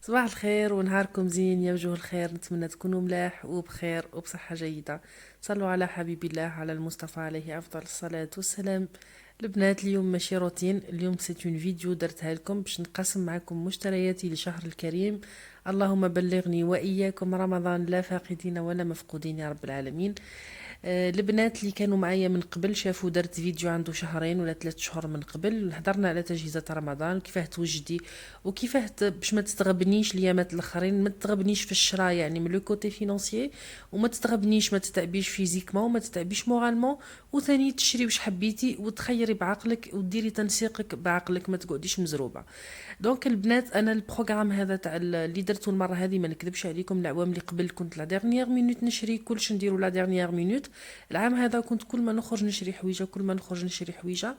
صباح الخير ونهاركم زين يا وجوه الخير، نتمنى تكونوا ملاح وبخير وبصحة جيدة. صلوا على حبيب الله على المصطفى عليه أفضل الصلاة والسلام. البنات اليوم ماشي روتين، اليوم سيتون فيديو درتها لكم باش نقسم معكم مشترياتي لشهر الكريم. اللهم بلغني وإياكم رمضان لا فاقدين ولا مفقودين يا رب العالمين. البنات اللي كانوا معايا من قبل شافوا درت فيديو عنده شهرين ولا 3 شهور من قبل، هضرنا على تجهيزات رمضان وكيفاه توجدي وكيفاه باش ما تتغبنيش ليامات الاخرين، ما تتغبنيش في الشراء يعني من لو كوتي فينانسيي، وما تتغبنيش ما تتعبيش فيزيكمون وما تتعبيش مورالمون، وثاني تشري واش حبيتي وتخيري بعقلك وديري تنسيقك بعقلك، ما تقعديش مزروبه. دونك البنات انا البروغرام هذا تاع اللي درتو المره هذه ما نكذبش عليكم، العوام اللي قبل كنت لا ديرنيير مينوت نشري كلش، نديرو لا ديرنيير مينوت. العام هذا كنت كل ما نخرج نشري حويجه، كل ما نخرج نشري حويجه،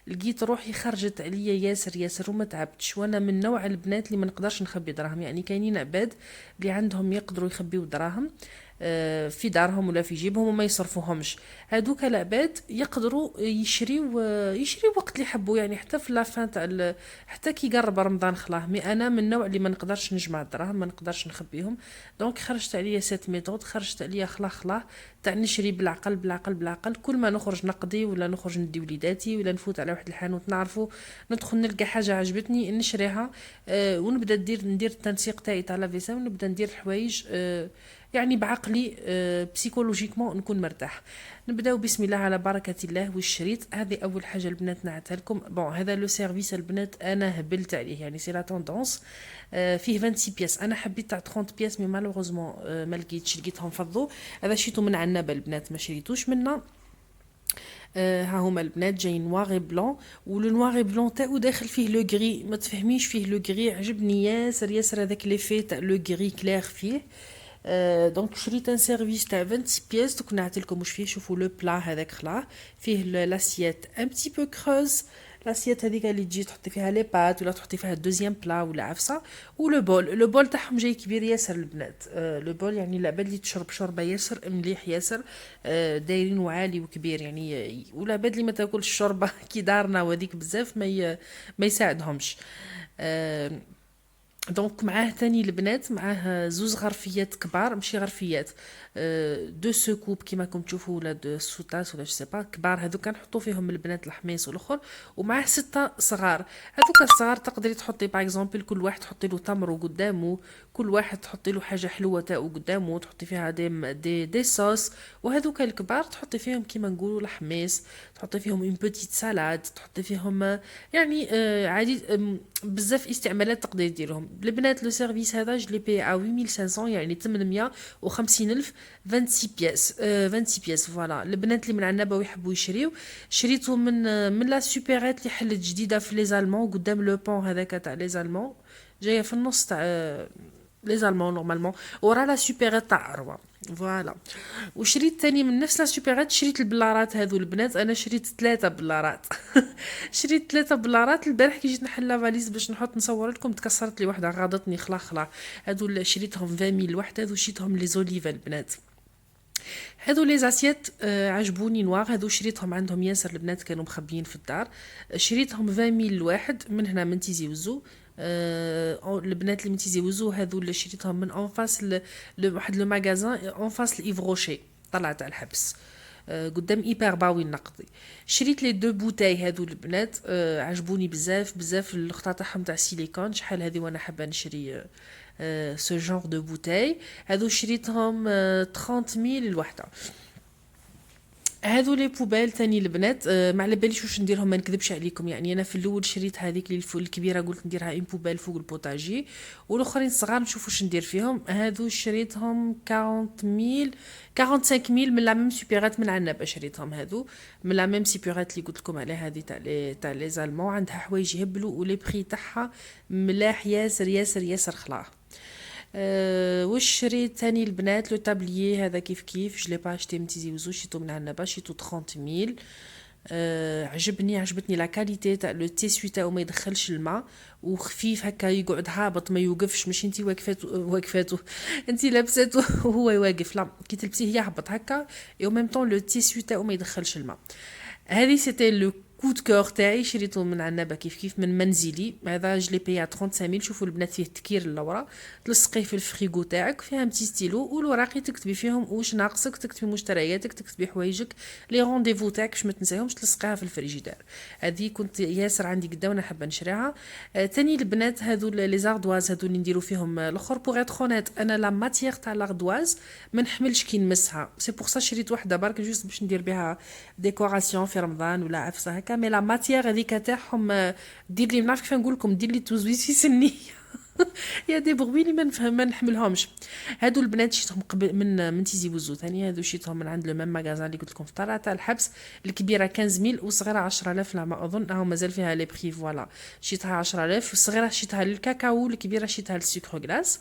لقيت روحي خرجت عليا ياسر ياسر وما تعبتش. وانا من نوع البنات اللي ما نقدرش نخبي دراهم، يعني كاينين عباد اللي عندهم يقدروا يخبيو دراهم في دارهم ولا في جيبهم وما يصرفوهمش. هادوك العباد يقدروا يشريو وقت اللي يحبوا، يعني حتى في لافان تاع حتى كي يقرب رمضان خلاه. مي انا من النوع اللي ما نقدرش نجمع الدراهم، ما نقدرش نخبيهم. دونك خرجت عليا سيت ميثود، خرجت عليا خلا تاع نشري بالعقل بالعقل بالعقل. كل ما نخرج نقضي ولا نخرج ندي وليداتي ولا نفوت على واحد الحانوت نعرفه، ندخل نلقى حاجه عجبتني نشريها. ونبدا ندير التنسيق تاعي تاع لافيسا، ونبدا ندير الحوايج يعني بعقلي، بسيكولوجيكمون نكون مرتاح. نبداو بسم الله على بركه الله. والشريط هذه اول حاجه البنات نعتها لكم. بون هذا لو سيرفيس البنات انا هبلت عليه، يعني سي لا توندونس. فيه 26 بياس، انا حبيت تاع 30 بياس مي مالوغوزمون ما لقيتش، لقيتهم فضوا. هذا شيتو من عنابه البنات، ما شريتوش منا. ها هما البنات جايين نواغي بلون، ولو نواغي بلون تاعو داخل فيه لو غري، ما تفهميش فيه لو غري، عجبني ياسر ياسر هذاك ليفي تاع لو غري كلير فيه. دونك شريت ان سيرفيس تاع 26 بياس. دوك نعطي لكم واش فيه. شوفوا لو بلا هذاك خلاه فيه لاسيت ان بتي بو كروز، لاسيت هذيك اللي تجي تحطي فيها لي بات ولا تحطي فيها الدوزيام بلا ولا عفسه. ولو بول، لو بول تاعهم جاي كبير ياسر البنات. لو بول يعني العباد اللي تشرب شوربه ياسر مليح ياسر. دايرين وعالي وكبير يعني، والعباد اللي ما تاكلش الشوربه كي دارنا وهذيك بزاف ما يساعدهمش. آه، دونك معاه تاني البنات، معاه زوز غرفيات كبار، ماشي غرفيات، دو سكوب كيما راكم تشوفوا، ولا دو سوتاس ولا جو با كبار. هذوك كنحطوا فيهم البنات الحميص والاخر. ومعاه 6 صغار. هذوك الصغار تقدري تحطي باغ اكزومبل كل واحد تحطي له تمر قدامه، كل واحد تحطي له حاجه حلوه تاعو قدامه، تحطي فيها دي صوص. وهذوك الكبار تحطي فيهم كيما نقولوا الحميص، تحطي فيهم اون بوتيت سالاد، تحطي فيهم يعني عادي. بزاف استعمالات تقدري ديرهم البنات. لو سيرفيس هذا جو لي بي ا 8500، يعني 850 الف. 26 بياس، 26 بياس فوالا. البنات اللي من عنابه ويحبوا يشريو، شريته من لا سوبيريت اللي حلت جديده في لي زالمون قدام لو بون هذاك تاع لي زالمون، جايه في النص تاع لي زالمون نورمالمون، ورا لا سوبيريت تاع اروى فوالا. وشريت تاني من نفس لا سوبيرات، شريت البلارات هذو البنات، انا شريت 3 بلارات. شريت 3 بلارات البارح كي جيت نحل لافاليز باش نحط نصور لكم، تكسرت لي وحده غاضتني خلا خلا. هذو شريتهم 20 الوحده، هذو شريتهم لي زوليفا البنات. هذو لي زاسيات عجبوني نوار، هذو شريتهم عندهم ياسر البنات كانوا مخبيين في الدار. شريتهم 20 الواحد من هنا من تيزي وزو. البنات اللي من تيزي وزو هذو اللي شريتهم من اون فاس واحد لو ماغازان اون فاس الايفروشي، طلعت على الحبس قدام ايبر باوي النقدي. شريت لي 2 بوتاي هذو البنات، عجبوني بزاف بزاف. الخطا تاعهم تاع سيليكون، شحال هذه وانا حابه نشري سو جونغ دو بوتاي. هذو شريتهم 30 ميل الوحده. هذو لي بوبال تاني البنات، ما على باليش واش نديرهم، ما نكذبش عليكم. يعني انا في الاول شريت هذيك اللي الكبيره، قلت نديرها اون بوبال فوق البوتاجي، والاخرين صغار نشوف واش ندير فيهم. هذو شريتهم 40 ميل، 45 ميل من لا ميم سوبيرات من عنابه. شريتهم هذو من لا ميم سوبيرات اللي قلت لكم عليها، هذه تاع لي زالمون. عندها حوايج يهبلوا ولي بري تاعها ملاح ياسر ياسر ياسر خلاه. واش شريت تاني البنات؟ لو تابليي هذا كيف كيف جو لي با اشتي من تيزي وزو، شيتو من عنابه، شيتو 30 ميل. عجبتني لا كاليتي تاع لو تيسوي تاعو، ما يدخلش الماء، وخفيف هكا يقعد هابط ما يوقفش، مش انتي واقفاتو انتي لابساتو وهو واقف، لا كي تلبسيه يهبط هكا. اي او ميم طون لو تيسوي تاعو ما يدخلش الماء. هذه سيتي لو كود كور تاعي شريته من عنابه كيف من منزلي. هذا جلي بيا 35000. شوفوا البنات فيه تكير اللورا، تلصقيه في الفريغو تاعك، فيها متي ستيلو والوراقي تكتبي فيهم واش ناقصك، تكتبي مشترياتك، تكتبي حوايجك، لي رونديفو تاعك باش ما تنساهمش، تلصقيها في الفريجيدار. هذه كنت ياسر عندي قدا وانا حابه نشريها. تاني البنات هذو لي زاردواز هذو اللي نديرو فيهم الاخر. بوغ اتر اونيت انا لا ماتيير تاع لاردواز ما نحملش كي نمسها، سي بور سا شريت وحده برك جوست باش ندير بها ديكوراسيون في رمضان ولا عفسه هكا. مي لا ماتيير هذيك تاعهم دير لي، ما نعرف كيف نقول لكم، دير لي توزويز في سني. يا دي بغوي لي ما نفهم ما نحملهمش. هادو البنات شيتهم قبل من تيزي بوزو ثاني. هادو شيتهم من عند لو ميم ماغازان اللي قلت لكم في طلعه تاع الحبس. الكبيره 15000 والصغيره 10000 لا ما اظن، اهو مازال فيها لي بري. فوالا شيتها 10000 والصغيره شيتها للكاكاو، الكبيره شيتها للسكر غلاس.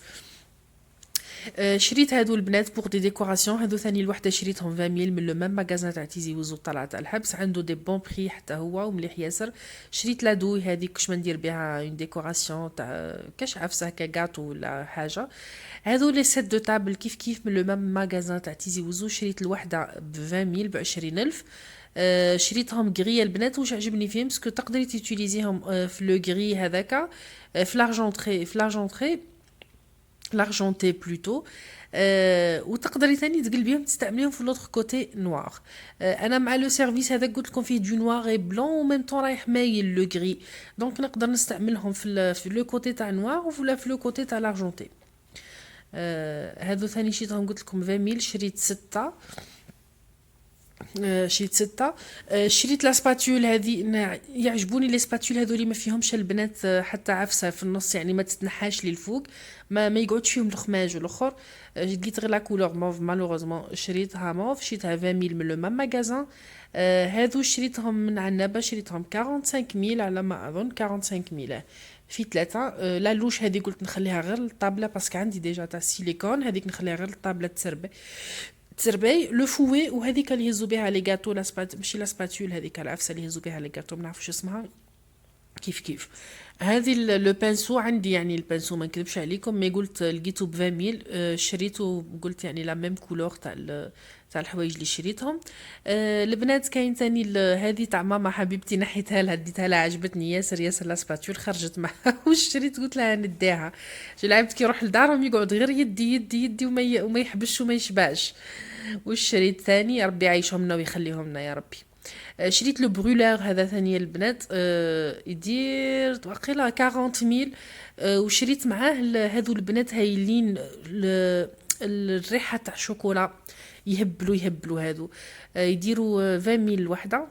شريت هادو البنات بوغ دي ديكوراسيون. هادو ثاني الوحده شريتهم 20000 من لو ميم ماغازان تاع تيزي وزو طلعه تاع الحبس. عنده دي بون بري حتى هو ومليح ياسر. شريت لادوي هذيك كش ما ندير بها اون ديكوراسيون تاع كاش عفسه هكا غاتو ولا حاجه. هادو لي سيت دو تابل كيف من لو ميم ماغازان تاع تيزي وزو. شريت الوحده ب 20000 ب 20000. شريتهم غري البنات. واش عجبني فيهم باسكو تقدري تيتيليزيهم في لو غري هذاك، في لارجونتري لارجونتي بلوتو. وتقدري ثاني تقلبيهم تستعمليهم في لوتر كوتي نوار. انا مع لو سيرفيس هذا قلت لكم فيه دو نوار اي بلون و ميم طون رايح مايل لو غري، دونك نقدر نستعملهم في لو كوتي تاع نوار ولا في لو كوتي تاع لارجونتي. هادو ثاني شريتهم قلت لكم 20000. شريت 6. شريت 6. شريت لا سباتول هذه. يعجبوني لي سباتول هذو اللي ما فيهمش البنات حتى عفسه في النص، يعني ما تتنحاش لي الفوق، ما يقعدش فيهم الخماج والاخر. لقيت غير لا كولور موف مالوغوزمون شريتها موف. شريتها 20000 من لو مام ماغازان. هذو شريتهم من عنابه. شريتهم 45000 على ما اظن 45000 في 3. لا لوش هذه قلت نخليها غير للطابله باسكو عندي ديجا تاع سيليكون، هذيك نخليها غير للطابله تسربي. لو فوي وهذيك اللي يهزوا بها لي غاتو لا ماشي لا سباتول، هذيك العفسه اللي يهزوا بها لي غاتو ما نعرفش اسمها كيف. هذه لو بانسو عندي، يعني البانسو ما نكذبش عليكم مي قلت لقيته ب 20000. شريته قلت يعني لا ميم كولور تاع الحوايج اللي شريتهم. البنات كاين ثاني هذه تاع ماما حبيبتي، نحيتها لها ديتها لها عجبتني ياسر لا سباتول خرجت معها. وشريت قلت لها نديها. جو لعبت كي يروح لدارهم يقعد غير يدي وما يحبش وما يشبعش. والشريط ثاني ربي يعيشهم لنا ويخليهم لنا يا ربي. شريت لو برولور هذا ثاني البنات. يدير واقيلا 40000. وشريت معاه هذو البنات هايلين الريحه تاع شوكولا، يهبلوا هذو. يديروا 20000 الوحده.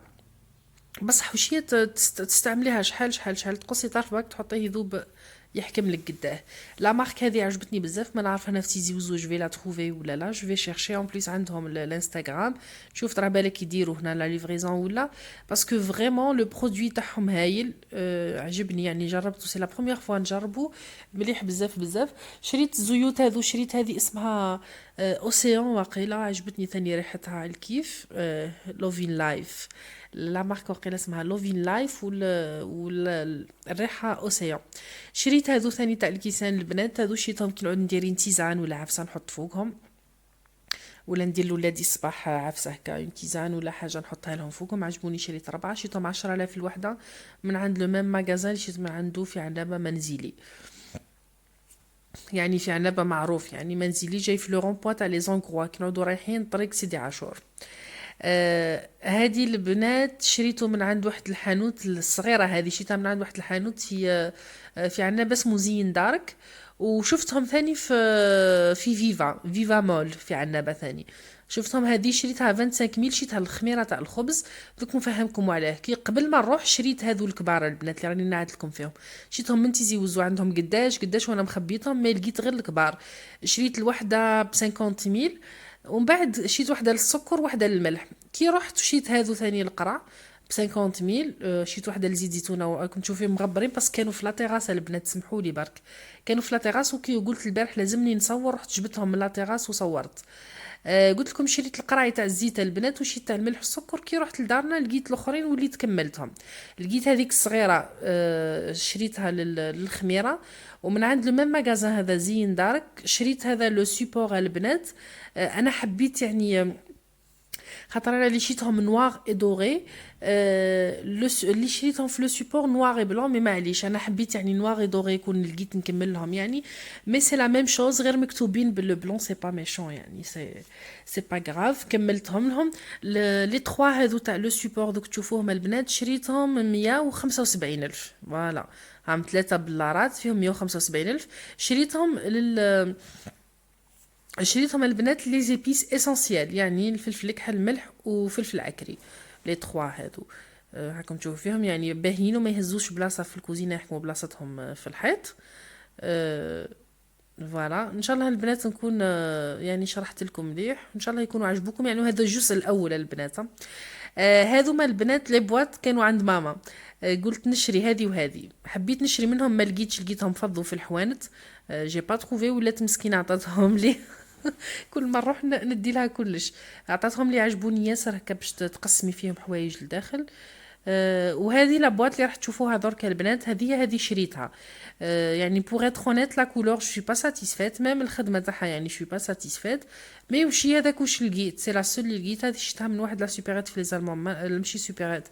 بصح وشيه تستعمليها شحال تقصي طرفك تحطيه يذوب يحكم لك قداه. لا مارك هذه عجبتني بزاف، ما نعرف انا في تيزي وزو جو في لا تروفي ولا لا. جو في شيرشي اون بليس عندهم الانستغرام، شوف ترى بالك يديروا هنا لا ليفريزون ولا، باسكو فريمون لو برودوي تاعهم هايل. عجبني يعني جربته سي لا بروميير فوا نجربه، مليح بزاف. شريت زيوت هذو. شريت هذه اسمها اوسيان واقيلا، عجبتني ثاني ريحتها الكيف. لوفين لايف لا مارك وقيلا اسمها لوفين لايف والريحه اوسيان. شريت هذو ثاني تاع الكيسان البنات. هذو شريتهم كي نعود ندير تيزان ولا عفسه نحط فوقهم، ولا ندير لولادي الصباح عفسه هكا اون تيزان ولا حاجه نحطها لهم فوقهم. عجبوني. شريت 4. شريتهم 10000 الوحده من عند لو ميم ماغازان. شريت من عنده في عنابه منزلي، يعني في عنابه معروف يعني منزلي، جاي في لو رون تاع لي زونغروا كي نعودوا رايحين طريق سيدي عاشور. هذه البنات شريته من عند واحد الحانوت الصغيره. هذه شريتها من عند واحد الحانوت في عنابه اسمه زين دارك. وشفتهم ثاني في فيفا مول في عنابه ثاني. شفتهم هذه شريتها 25000. شريتها الخميره تاع الخبز. دوك نفهمكم عليه. كي قبل ما نروح شريت هذو الكبار البنات اللي راني نعد لكم فيهم. شريتهم من تيزي وزو عندهم قداش وانا مخبيتهم، ما لقيت غير الكبار. شريت الوحده ب 50000 ومن بعد شريت وحده للسكر وحده للملح. كي رحت شريت هذو ثاني القرع ب 50000. شريت وحده لزيت زيتونه كنت تشوفيهم مغبرين بس كانوا في لاطيراس البنات، سمحوا لي برك كانوا في لاطيراس. وكي قلت البارح لازمني نصور رحت جبتهم من لاطيراس وصورت. قلت لكم شريت القراي تاع الزيت البنات وشريت تاع الملح والسكر. كي رحت لدارنا لقيت الاخرين وليت كملتهم. لقيت هذيك الصغيره شريتها للخميره. ومن عند لو ميم ماغازان هذا زين دارك شريت هذا لو سيبور البنات. انا حبيت يعني خاطر انا اللي شيتهم نوار اي دوري. اللي شريتهم في لو سيبور نوار اي بلون، مي معليش انا حبيت يعني نوار اي دوري يكون لقيت نكملهم يعني. مي سي لا ميم شوز غير مكتوبين باللو بلون، سي با ميشون يعني، سي با غراف. كملتهم لهم. لي تخوا هذو تاع لو سيبور دوك تشوفوهم البنات شريتهم 175 الف، فوالا. عام 3 بلارات فيهم 175 الف. شريتهم شريتهم البنات لي زيبيس اسونسيال، يعني الفلفل الكحل الملح وفلفل عكري، لي تخوا هادو. هاكم تشوفوا فيهم يعني باهيين وما يهزوش بلاصه في الكوزينه، يحكموا بلاصتهم في الحيط. فوالا ان شاء الله البنات نكون يعني شرحت لكم مليح، ان شاء الله يكونوا عجبوكم يعني. هذا الجزء الاول البنات. هذوما البنات لي بواط كانوا عند ماما. قلت نشري هذه وهذه، حبيت نشري منهم ما لقيتهم فضوا في الحوانت. جي با تروفي، ولات مسكينه عطاتهم لي. كل ما نروح ندي لها كلش. عطاتهم لي عجبوني ياسر هكا باش تقسمي فيهم حوايج لداخل. وهذه لابواط اللي راح تشوفوها درك البنات، هذه شريتها. يعني بوغ اتر اونيت لا كولور جو سوي با ساتيسفيت، ميم الخدمه تاعها يعني جو سوي با ساتيسفيت. مي وشي هذاك واش لقيت، سي لا سول اللي لقيتها. هذه شفتها من واحد لا سوبيريت في لي زالمون، ماشي سوبيريت،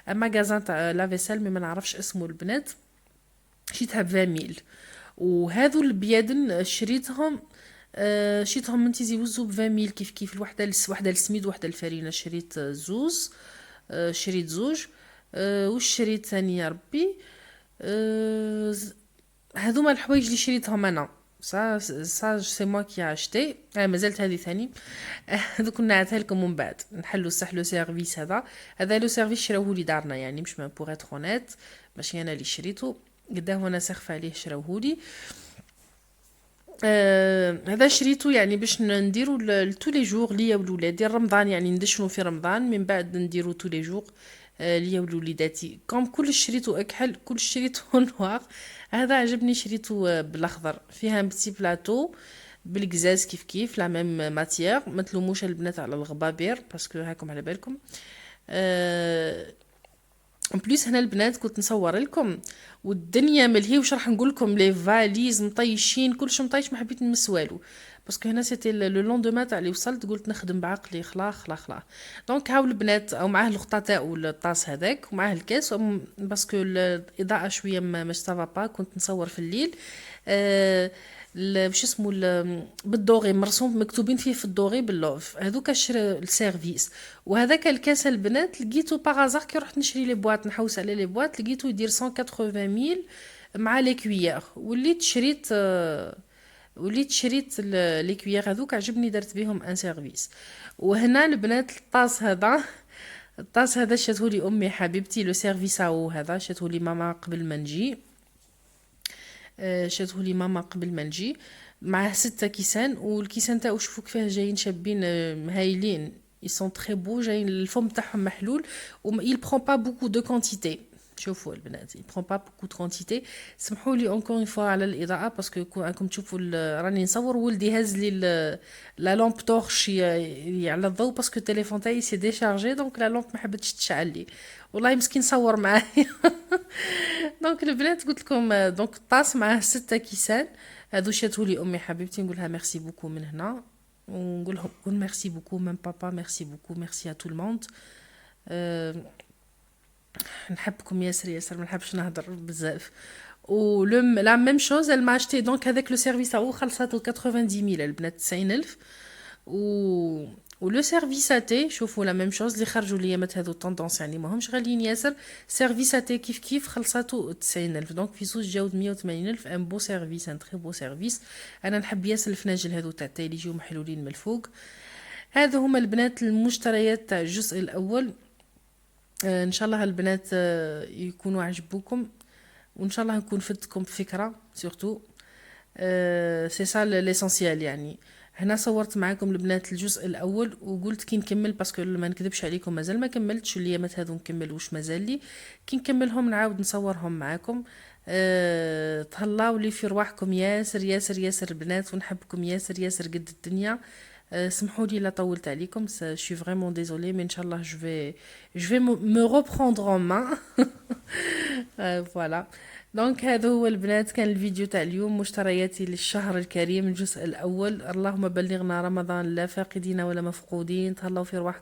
ماغازان تاع لا فيسيل، مي ما نعرفش اسمه البنات. شريتها ب 20 وهذو البيادن شريتهم. شريتهم من تيزي وزو ب 20 كيف كيف. الوحده السميد وحده الفرينه. شريت زوز. شريت زوج. وش شريت ثاني يا ربي؟ هذوما الحوايج اللي شريتهم انا. سا سي موا كي عشتي. مازالت هذه ثاني. دوك نعتها لكم من بعد نحلو صح لو سيرفيس. هذا لو سيرفيس شراوهولي دارنا يعني، مش ما بوغ اتر اونيت، ماشي انا اللي شريته. قداه وانا سخف عليه شراوهولي. هذا شريته يعني باش نديرو تو لي جور ليا ولولادي رمضان، يعني ندشنو في رمضان من بعد نديرو تو لي جور ليا ولوليداتي. كوم كل شريتو اكحل، كل شريتو نوار. هذا عجبني، شريتو بالاخضر. فيها بتي بلاطو بالقزاز كيف كيف لا ميم ماتيير. ما تلوموش البنات على الغبابير باسكو هاكم على بالكم. ان بليس هنا البنات كنت نصور لكم والدنيا ملهي، وش راح نقول لكم لي فاليز مطيشين كلش مطيش، ما حبيت نمس والو باسكو هنا سيتي لو لوندوما تاع اللي وصلت قلت نخدم بعقلي خلا خلا خلا. دونك هاو البنات او معاه الخطا تاعو الطاس هذاك ومعاه الكاس، باسكو الاضاءه شويه ما سافا با، كنت نصور في الليل. وش اسمه بالدوغي مرسوم مكتوبين فيه في الدوغي باللوف هذوك السيرفيس. وهذاك الكاس البنات لقيته باغازار كي رحت نشري لي بواط نحوس على لي بواط لقيته يدير 180 ميل مع لي كويير. وليت شريت لي كويير هذوك عجبني، درت بهم ان سيرفيس. وهنا البنات الطاس هذا شاتهولي امي حبيبتي، لو سيرفيس هاو هذا شاتهولي ماما قبل ما نجي. شاتهولي ماما قبل ما نجي. معاه 6 كيسان، والكيسان تاعو شوفوا كيفاه جايين شابين هايلين. ils sont très beaux، جايين الفم تاعهم محلول il prend pas beaucoup de quantité. شوفوا البنات il prend pas beaucoup de quantité. سمحوا لي encore une fois على الاضاءه باسكو راكم تشوفوا راني نصور ولدي هز لي لا لامب تورش على الضوء باسكو التليفون تاعي سي ديشارجي، دونك لا لامب ما حبتش تشعل لي. والله مسكين صور معايا. دونك البنات قلت لكم دونك الطاس معاه 6 كيسان. هادو شاتولي امي حبيبتي، نقولها ميرسي بوكو من هنا، ونقولهم قول ميرسي بوكو من بابا، ميرسي بوكو، ميرسي ا تو الموند. نحبكم ياسر ياسر، ما نحبش نهضر بزاف. و لا ميم شوز elle m'a acheté donc avec le service تاعو خلصاتو 90,000 البنات 90,000. و ولو سيرفيساتي شوفوا لا ميم شوز اللي خرجوا الايامات هذو طوندونس يعني ماهمش غاليين ياسر. سيرفيساتي كيف كيف خلصاتو 90,000، دونك في زوج جاو 180,000. ان بو سيرفيس، ان تري بو سيرفيس. انا نحب ياسر الفناجل هذو تاع التاي اللي يجيو محلولين من الفوق. هذا هما البنات المشتريات تاع الجزء الاول. ان شاء الله البنات يكونوا عجبوكم، وان شاء الله نكون فدتكم بفكره سورتو. سي سا ليسونسيال يعني. هنا صورت معاكم البنات الجزء الاول وقلت كي نكمل باسكو ما نكذبش عليكم مازال ما كملتش الايامات هذو، نكمل واش مازال لي كي نكملهم نعاود نصورهم معاكم. تهلاو لي في رواحكم ياسر ياسر ياسر البنات، ونحبكم ياسر ياسر قد الدنيا. سمحوا لي لا طولت عليكم، je suis vraiment désolée mais inchallah je vais me reprendre en main. فوالا. دونك هذا هو البنات كان الفيديو تاع اليوم، مشترياتي للشهر الكريم الجزء الاول. اللهم بلغنا رمضان لا فاقدين ولا مفقودين. تهلاو في رواحكم.